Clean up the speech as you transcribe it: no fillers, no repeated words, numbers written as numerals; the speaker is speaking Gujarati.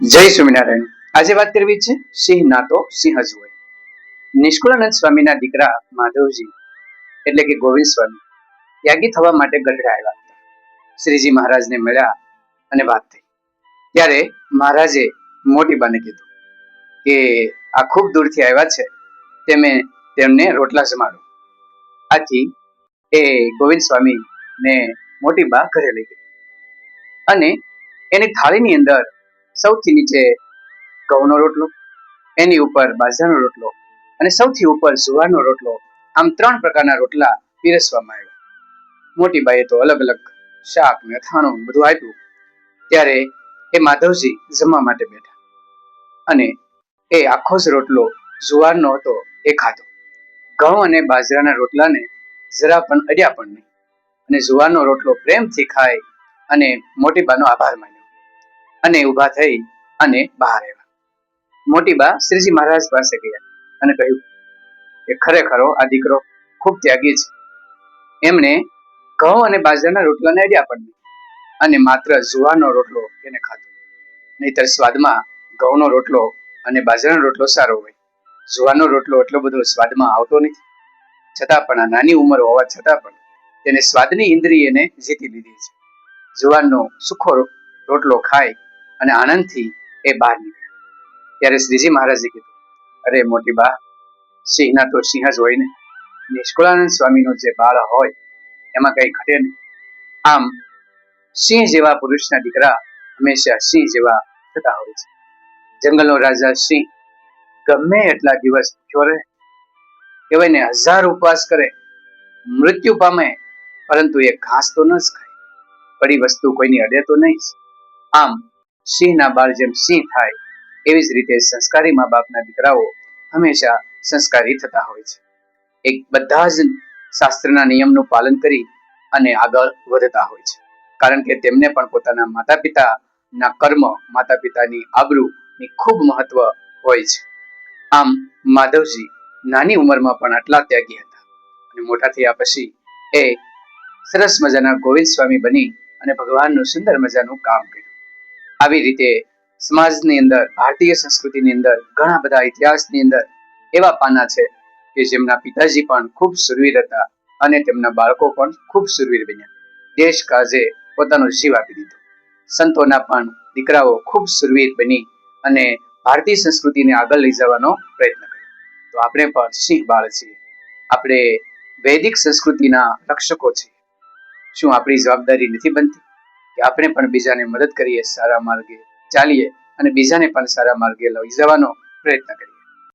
જય સ્વામિનારાયણ। આજે વાત કરવી છે સિંહ ના તો સિંહ જ હોય। નિષ્કુળાનંદ સ્વામીના દીકરા માધવજી એટલે કે ગોવિંદ સ્વામી ત્યાગી થવા માટે ગઢડા આવ્યા હતા। શ્રીજી મહારાજને મળ્યા અને વાત થઈ ત્યારે મહારાજે મોટી બાને કીધું કે આ ખૂબ દૂરથી આવ્યા છે, તેમને રોટલા જમાડો। આથી એ ગોવિંદ સ્વામી ને મોટી બા ઘરે લઈ ગઈ અને એની થાળીની અંદર સૌથી નીચે ઘઉંનો રોટલો, એની ઉપર બાજરાનો રોટલો અને સૌથી ઉપર જુવારનો રોટલો, આમ 3 પ્રકારના રોટલા પીરસવામાં આવ્યા। મોટી બાઈએ તો અલગ અલગ શાક ને અથાણું બધું આપ્યું। ત્યારે એ માધવજી જમવા માટે બેઠા અને એ આખો જ રોટલો જુવારનો હતો એ ખાધો। ઘઉં અને બાજરાના રોટલાને જરા પણ અડ્યા પણ નહીં અને જુવારનો રોટલો પ્રેમથી ખાઈ અને મોટી બાનો આભાર માન્યો અને ઊભા થઈ અને બહાર આવ્યા। મોટી બા શ્રીજી મહારાજ પાસે ગયા અને કહ્યું કે ખરેખર આ દીકરો ખૂબ ત્યાગી છે। એમણે ઘઉં અને બાજરાના રોટલાને અડ્યા પણ નહીં અને માત્ર જુવારનો રોટલો એને ખાધો। નહીતર સ્વાદમાં ઘઉંનો રોટલો અને બાજરાનો રોટલો સારો હોય, જુવારનો રોટલો એટલો બધો સ્વાદમાં આવતો નથી। છતાં પણ આ નાની ઉંમર હોવા છતાં પણ તેને સ્વાદની ઇન્દ્રિયને જીતી લીધી છે। જુવારનો સુખો રોટલો ખાય અને આનંદથી એ બહાર નીકળ્યા। ત્યારે શ્રીજી મહારાજે કીધું, અરે મોટી બા, સિંહના તો સિંહ જ હોય ને, નિષ્કુળાનંદ સ્વામીનો જે બાળ હોય એમાં કઈ ઘટે નહીં। આમ સિંહ જેવા પુરુષના દીકરા હંમેશા સિંહ જેવા થતા હોય છે। જંગલનો રાજા સિંહ ગમે એટલા દિવસ ભૂખ્યો રહે, કહેવાય ને 1000 ઉપવાસ કરે, મૃત્યુ પામે, પરંતુ એ ઘાસ તો ન જ ખાય, પડી વસ્તુ કોઈની અડે તો નહીં જ। આમ સિંહના બાળ જેમ સિંહ થાય એવી જ રીતે સંસ્કારી મા બાપના દીકરાઓ હંમેશા સંસ્કારી થતા હોય છે। એક બધા જ શાસ્ત્રના નિયમનું પાલન કરી અને આગળ વધતા હોય છે, કારણ કે તેમને પણ પોતાના માતા પિતાના કર્મ, માતા પિતાની આબરૂની ખૂબ મહત્વ હોય છે। આમ માધવજી નાની ઉંમરમાં પણ આટલા ત્યાગી હતા અને મોટા થયા પછી એ સરસ મજાના ગોવિંદ સ્વામી બની અને ભગવાનનું સુંદર મજાનું કામ કર્યું। આવી રીતે સમાજની અંદર, ભારતીય સંસ્કૃતિની અંદર ઘણા બધા ઇતિહાસની અંદર એવા પાના છે કે જેમના પિતાજી પણ ખૂબ શૂરવીર હતા અને તેમના બાળકો પણ ખૂબ શૂરવીર બન્યા, દેશ કાજે પોતાનો જીવ આપી દીધો। સંતોના પણ દીકરાઓ ખૂબ શૂરવીર બની અને ભારતીય સંસ્કૃતિને આગળ લઈ જવાનો પ્રયત્ન કર્યો। તો આપણે પણ સિંહ બાળ છીએ, આપણે વૈદિક સંસ્કૃતિના રક્ષકો છીએ। શું આપણી જવાબદારી નથી બનતી કે આપણે પણ બીજાને મદદ કરીએ, સારા માર્ગે ચાલીએ અને બીજાને પણ સારા માર્ગે લઈ જવાનો પ્રયત્ન કરીએ?